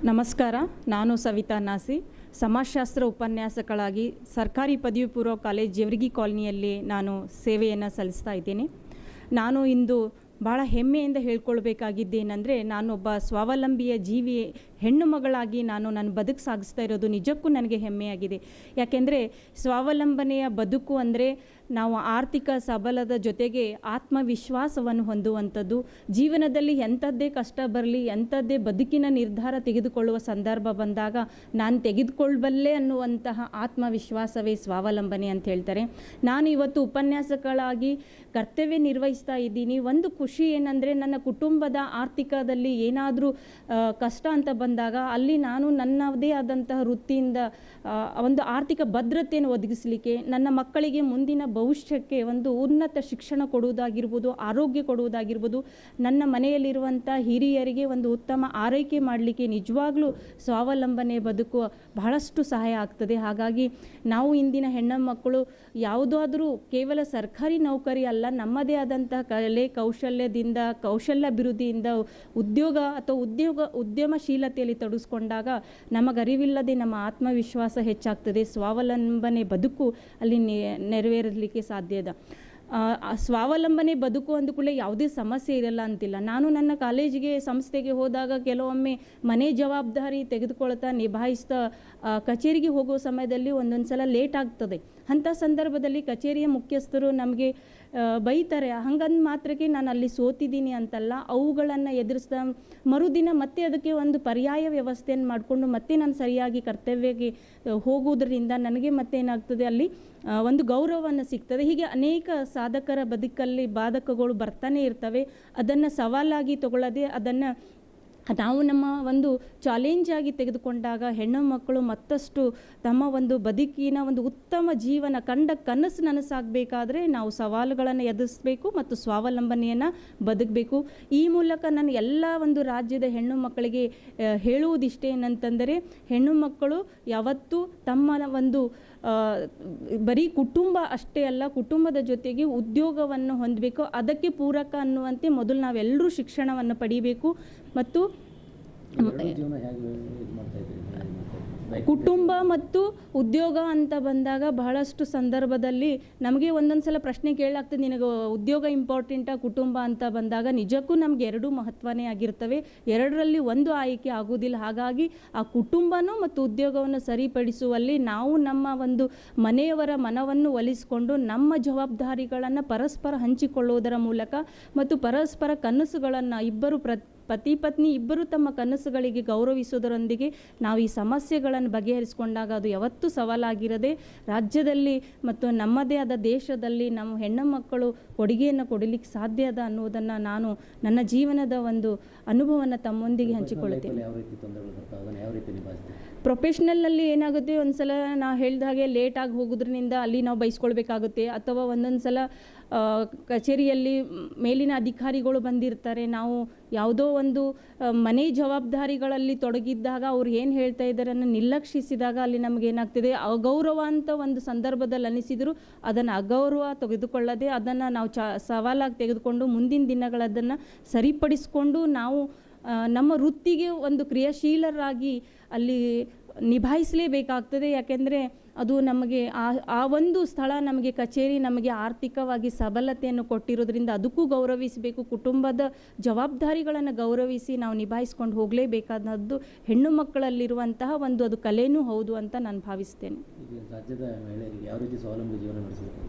ನಮಸ್ಕಾರ, ನಾನು ಸವಿತಾ ನಾಸಿ, ಸಮಾಜಶಾಸ್ತ್ರ ಉಪನ್ಯಾಸಕಳಾಗಿ ಸರ್ಕಾರಿ ಪದವಿ ಪೂರ್ವ ಕಾಲೇಜ್ ಜೇವರ್ಗಿ ಕಾಲನಿಯಲ್ಲಿ ನಾನು ಸೇವೆಯನ್ನು ಸಲ್ಲಿಸ್ತಾ ಇದ್ದೀನಿ. ನಾನು ಇಂದು ಭಾಳ ಹೆಮ್ಮೆಯಿಂದ ಹೇಳ್ಕೊಳ್ಬೇಕಾಗಿದ್ದೇನೆಂದರೆ, ನಾನೊಬ್ಬ ಸ್ವಾವಲಂಬಿಯ ಜೀವಿ ಹೆಣ್ಣು ಮಗಳಾಗಿ ನಾನು ನನ್ನ ಬದುಕು ಸಾಗಿಸ್ತಾ ಇರೋದು ನಿಜಕ್ಕೂ ನನಗೆ ಹೆಮ್ಮೆಯಾಗಿದೆ. ಯಾಕೆಂದರೆ ಸ್ವಾವಲಂಬನೆಯ ಬದುಕು ಅಂದರೆ ನಾವು ಆರ್ಥಿಕ ಸಬಲದ ಜೊತೆಗೆ ಆತ್ಮವಿಶ್ವಾಸವನ್ನು ಹೊಂದುವಂಥದ್ದು. ಜೀವನದಲ್ಲಿ ಎಂಥದ್ದೇ ಕಷ್ಟ ಬರಲಿ, ಎಂಥದ್ದೇ ಬದುಕಿನ ನಿರ್ಧಾರ ತೆಗೆದುಕೊಳ್ಳುವ ಸಂದರ್ಭ ಬಂದಾಗ ನಾನು ತೆಗೆದುಕೊಳ್ಳಬಲ್ಲೆ ಅನ್ನುವಂತಹ ಆತ್ಮವಿಶ್ವಾಸವೇ ಸ್ವಾವಲಂಬನೆ ಅಂತ ಹೇಳ್ತಾರೆ. ನಾನು ಇವತ್ತು ಉಪನ್ಯಾಸಕಳಾಗಿ ಕರ್ತವ್ಯ ನಿರ್ವಹಿಸ್ತಾ ಇದ್ದೀನಿ. ಒಂದು ಖುಷಿ ಏನಂದರೆ, ನನ್ನ ಕುಟುಂಬದ ಆರ್ಥಿಕದಲ್ಲಿ ಏನಾದರೂ ಕಷ್ಟ ಅಂತ ಬಂದಾಗ ಅಲ್ಲಿ ನಾನು ನನ್ನದೇ ಆದಂತಹ ವೃತ್ತಿಯಿಂದ ಒಂದು ಆರ್ಥಿಕ ಭದ್ರತೆಯನ್ನು ಒದಗಿಸಲಿಕ್ಕೆ, ನನ್ನ ಮಕ್ಕಳಿಗೆ ಮುಂದಿನ ಭವಿಷ್ಯಕ್ಕೆ ಒಂದು ಉನ್ನತ ಶಿಕ್ಷಣ ಕೊಡುವುದಾಗಿರ್ಬೋದು, ಆರೋಗ್ಯ ಕೊಡುವುದಾಗಿರ್ಬೋದು, ನನ್ನ ಮನೆಯಲ್ಲಿರುವಂಥ ಹಿರಿಯರಿಗೆ ಒಂದು ಉತ್ತಮ ಆರೈಕೆ ಮಾಡಲಿಕ್ಕೆ ನಿಜವಾಗ್ಲೂ ಸ್ವಾವಲಂಬನೆ ಬದುಕು ಬಹಳಷ್ಟು ಸಹಾಯ ಆಗ್ತದೆ. ಹಾಗಾಗಿ ನಾವು ಇಂದಿನ ಹೆಣ್ಣು ಮಕ್ಕಳು ಯಾವುದಾದ್ರೂ ಕೇವಲ ಸರ್ಕಾರಿ ನೌಕರಿ ಅಲ್ಲ, ನಮ್ಮದೇ ಆದಂತಹ ಕಲೆ ಕೌಶಲ್ಯದಿಂದ, ಕೌಶಲ್ಯಾಭಿವೃದ್ಧಿಯಿಂದ ಉದ್ಯೋಗ ಅಥವಾ ಉದ್ಯಮಶೀಲತೆಯಲ್ಲಿ ತೊಡಗಿಸ್ಕೊಂಡಾಗ ನಮಗರಿವಿಲ್ಲದೆ ನಮ್ಮ ಆತ್ಮವಿಶ್ವಾಸ ಹೆಚ್ಚಾಗ್ತದೆ. ಸ್ವಾವಲಂಬನೆ ಬದುಕು ಅಲ್ಲಿ ನೆರವೇರಲಿಕ್ಕೆ ಸಾಧ್ಯ ಇದೆ. ಸ್ವಾವಲಂಬನೆ ಬದುಕು ಅಂದುಕೊಳ್ಳೆ ಯಾವುದೇ ಸಮಸ್ಯೆ ಇರಲ್ಲ ಅಂತಿಲ್ಲ. ನಾನು ನನ್ನ ಕಾಲೇಜಿಗೆ ಸಂಸ್ಥೆಗೆ ಹೋದಾಗ ಕೆಲವೊಮ್ಮೆ ಮನೆ ಜವಾಬ್ದಾರಿ ತೆಗೆದುಕೊಳ್ತಾ ನಿಭಾಯಿಸ್ತಾ ಕಚೇರಿಗೆ ಹೋಗೋ ಸಮಯದಲ್ಲಿ ಒಂದೊಂದು ಸಲ ಲೇಟ್ ಆಗ್ತದೆ. ಅಂಥ ಸಂದರ್ಭದಲ್ಲಿ ಕಚೇರಿಯ ಮುಖ್ಯಸ್ಥರು ನಮಗೆ ಬೈತಾರೆ. ಹಂಗಂದು ಮಾತ್ರಕ್ಕೆ ನಾನು ಅಲ್ಲಿ ಸೋತಿದ್ದೀನಿ ಅಂತಲ್ಲ, ಅವುಗಳನ್ನು ಎದುರಿಸ್ದ ಮರುದಿನ ಮತ್ತೆ ಅದಕ್ಕೆ ಒಂದು ಪರ್ಯಾಯ ವ್ಯವಸ್ಥೆಯನ್ನು ಮಾಡಿಕೊಂಡು ಮತ್ತೆ ನಾನು ಸರಿಯಾಗಿ ಕರ್ತವ್ಯಕ್ಕೆ ಹೋಗುವುದರಿಂದ ನನಗೆ ಮತ್ತೆ ಏನಾಗ್ತದೆ, ಅಲ್ಲಿ ಒಂದು ಗೌರವವನ್ನು ಸಿಗ್ತದೆ. ಹೀಗೆ ಅನೇಕ ಸಾಧಕರ ಬದುಕಲ್ಲಿ ಬಾಧಕಗಳು ಬರ್ತಾನೆ ಇರ್ತವೆ. ಅದನ್ನು ಸವಾಲಾಗಿ ತಗೊಳ್ಳದೆ ಅದನ್ನು ನಾವು ನಮ್ಮ ಒಂದು ಚಾಲೆಂಜ್ ಆಗಿ ತೆಗೆದುಕೊಂಡಾಗ ಹೆಣ್ಣು ಮಕ್ಕಳು ಮತ್ತಷ್ಟು ತಮ್ಮ ಒಂದು ಬದುಕಿನ ಒಂದು ಉತ್ತಮ ಜೀವನ ಕಂಡ ಕನಸು ನನಸಾಗಬೇಕಾದ್ರೆ ನಾವು ಸವಾಲುಗಳನ್ನು ಎದುರಿಸಬೇಕು ಮತ್ತು ಸ್ವಾವಲಂಬನೆಯನ್ನು ಬದುಕಬೇಕು. ಈ ಮೂಲಕ ನಾನು ಎಲ್ಲ ಒಂದು ರಾಜ್ಯದ ಹೆಣ್ಣು ಮಕ್ಕಳಿಗೆ ಹೇಳುವುದಿಷ್ಟೇ ಏನಂತಂದರೆ, ಹೆಣ್ಣು ಮಕ್ಕಳು ಯಾವತ್ತೂ ತಮ್ಮ ಒಂದು ಬರೀ ಕುಟುಂಬ ಅಷ್ಟೇ ಅಲ್ಲ, ಕುಟುಂಬದ ಜೊತೆಗೆ ಉದ್ಯೋಗವನ್ನು ಹೊಂದಬೇಕು. ಅದಕ್ಕೆ ಪೂರಕ ಅನ್ನುವಂತೆ ಮೊದಲು ನಾವೆಲ್ಲರೂ ಶಿಕ್ಷಣವನ್ನು ಪಡಿಬೇಕು. ಮತ್ತು ಕುಟುಂಬ ಮತ್ತು ಉದ್ಯೋಗ ಅಂತ ಬಂದಾಗ ಬಹಳಷ್ಟು ಸಂದರ್ಭದಲ್ಲಿ ನಮಗೆ ಒಂದೊಂದು ಸಲ ಪ್ರಶ್ನೆ ಕೇಳಲಾಗ್ತದೆ, ನಿನಗೆ ಉದ್ಯೋಗ ಇಂಪಾರ್ಟೆಂಟಾ ಕುಟುಂಬ ಅಂತ ಬಂದಾಗ ನಿಜಕ್ಕೂ ನಮ್ಗೆ ಎರಡೂ ಮಹತ್ವನೇ ಆಗಿರ್ತವೆ. ಎರಡರಲ್ಲಿ ಒಂದು ಆಯ್ಕೆ ಆಗುವುದಿಲ್ಲ. ಹಾಗಾಗಿ ಆ ಕುಟುಂಬನೂ ಮತ್ತು ಉದ್ಯೋಗವನ್ನು ಸರಿಪಡಿಸುವಲ್ಲಿ ನಾವು ನಮ್ಮ ಒಂದು ಮನೆಯವರ ಮನವನ್ನು ಒಲಿಸಿಕೊಂಡು ನಮ್ಮ ಜವಾಬ್ದಾರಿಗಳನ್ನು ಪರಸ್ಪರ ಹಂಚಿಕೊಳ್ಳುವುದರ ಮೂಲಕ ಮತ್ತು ಪರಸ್ಪರ ಕನಸುಗಳನ್ನು ಇಬ್ಬರು ಪತಿ ಪತ್ನಿ ಇಬ್ಬರು ತಮ್ಮ ಕನಸುಗಳಿಗೆ ಗೌರವಿಸುವುದರೊಂದಿಗೆ ನಾವು ಈ ಸಮಸ್ಯೆಗಳನ್ನು ಬಗೆಹರಿಸಿಕೊಂಡಾಗ ಅದು ಯಾವತ್ತೂ ಸವಾಲಾಗಿರದೆ ರಾಜ್ಯದಲ್ಲಿ ಮತ್ತು ನಮ್ಮದೇ ಆದ ದೇಶದಲ್ಲಿ ನಮ್ಮ ಹೆಣ್ಣು ಮಕ್ಕಳು ಕೊಡುಗೆಯನ್ನು ಕೊಡಲಿಕ್ಕೆ ಸಾಧ್ಯ ಅದ ಅನ್ನುವುದನ್ನು ನಾನು ನನ್ನ ಜೀವನದ ಒಂದು ಅನುಭವವನ್ನು ತಮ್ಮೊಂದಿಗೆ ಹಂಚಿಕೊಳ್ಳುತ್ತೇನೆ. ಪ್ರೊಫೆಷ್ನಲ್ನಲ್ಲಿ ಏನಾಗುತ್ತೆ, ಒಂದು ಸಲ ನಾ ಹೇಳಿದ ಹಾಗೆ ಲೇಟಾಗಿ ಹೋಗೋದ್ರಿಂದ ಅಲ್ಲಿ ನಾವು ಬಯಸ್ಕೊಳ್ಬೇಕಾಗುತ್ತೆ. ಅಥವಾ ಒಂದೊಂದು ಸಲ ಕಚೇರಿಯಲ್ಲಿ ಮೇಲಿನ ಅಧಿಕಾರಿಗಳು ಬಂದಿರ್ತಾರೆ, ನಾವು ಯಾವುದೋ ಒಂದು ಮನೆ ಜವಾಬ್ದಾರಿಗಳಲ್ಲಿ ತೊಡಗಿದ್ದಾಗ ಅವ್ರು ಏನು ಹೇಳ್ತಾ ಇದ್ದಾರೆ ಅನ್ನೋ ನಿರ್ಲಕ್ಷಿಸಿದಾಗ ಅಲ್ಲಿ ನಮಗೇನಾಗ್ತದೆ, ಅಗೌರವ ಅಂತ ಒಂದು ಸಂದರ್ಭದಲ್ಲಿ ಅನಿಸಿದರೂ ಅದನ್ನು ಅಗೌರವ ತೆಗೆದುಕೊಳ್ಳದೆ ಅದನ್ನು ನಾವು ಸವಾಲಾಗಿ ತೆಗೆದುಕೊಂಡು ಮುಂದಿನ ದಿನಗಳದನ್ನು ಸರಿಪಡಿಸಿಕೊಂಡು ನಾವು ನಮ್ಮ ವೃತ್ತಿಗೆ ಒಂದು ಕ್ರಿಯಾಶೀಲರಾಗಿ ಅಲ್ಲಿ ನಿಭಾಯಿಸಲೇಬೇಕಾಗ್ತದೆ. ಯಾಕೆಂದರೆ ಅದು ನಮಗೆ ಆ ಒಂದು ಸ್ಥಳ ನಮಗೆ ಕಚೇರಿ ನಮಗೆ ಆರ್ಥಿಕವಾಗಿ ಸಬಲತೆಯನ್ನು ಕೊಟ್ಟಿರೋದ್ರಿಂದ ಅದಕ್ಕೂ ಗೌರವಿಸಬೇಕು. ಕುಟುಂಬದ ಜವಾಬ್ದಾರಿಗಳನ್ನು ಗೌರವಿಸಿ ನಾವು ನಿಭಾಯಿಸ್ಕೊಂಡು ಹೋಗಲೇಬೇಕಾದದ್ದು ಹೆಣ್ಣು ಮಕ್ಕಳಲ್ಲಿರುವಂತಹ ಒಂದು ಅದು ಕಲೆನೂ ಹೌದು ಅಂತ ನಾನು ಭಾವಿಸ್ತೇನೆ. ರಾಜ್ಯದ ಮಹಿಳೆಯರಿಗೆ ಯಾವ ರೀತಿ ಸ್ವಾವಲಂಬಿ ಜೀವನ ನಡೆಸಬೇಕು?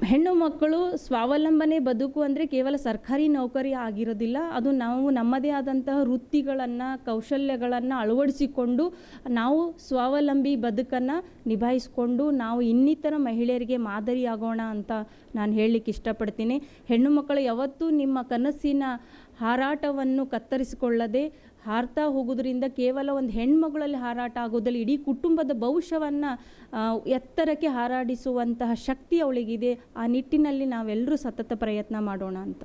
ಹೆಣ್ಣು ಮಕ್ಕಳು ಸ್ವಾವಲಂಬನೆ ಬದುಕು ಅಂದರೆ ಕೇವಲ ಸರ್ಕಾರಿ ನೌಕರಿ ಆಗಿರೋದಿಲ್ಲ. ಅದು ನಾವು ನಮ್ಮದೇ ಆದಂತಹ ವೃತ್ತಿಗಳನ್ನು ಕೌಶಲ್ಯಗಳನ್ನು ಅಳವಡಿಸಿಕೊಂಡು ನಾವು ಸ್ವಾವಲಂಬಿ ಬದುಕನ್ನು ನಿಭಾಯಿಸಿಕೊಂಡು ನಾವು ಇನ್ನಿತರ ಮಹಿಳೆಯರಿಗೆ ಮಾದರಿಯಾಗೋಣ ಅಂತ ನಾನು ಹೇಳಲಿಕ್ಕೆ ಇಷ್ಟಪಡ್ತೀನಿ. ಹೆಣ್ಣು ಮಕ್ಕಳು ಯಾವತ್ತೂ ನಿಮ್ಮ ಕನಸಿನ ಹಾರಾಟವನ್ನು ಕತ್ತರಿಸಿಕೊಳ್ಳದೆ ಹಾರ್ತಾ ಹೋಗೋದ್ರಿಂದ ಕೇವಲ ಒಂದು ಹೆಣ್ಮಗಳಲ್ಲಿ ಹಾರಾಟ ಆಗೋದಲ್ಲಿ ಇಡೀ ಕುಟುಂಬದ ಭವಿಷ್ಯವನ್ನು ಎತ್ತರಕ್ಕೆ ಹಾರಾಡಿಸುವಂತಹ ಶಕ್ತಿ ಅವಳಿಗಿದೆ. ಆ ನಿಟ್ಟಿನಲ್ಲಿ ನಾವೆಲ್ಲರೂ ಸತತ ಪ್ರಯತ್ನ ಮಾಡೋಣ ಅಂತ.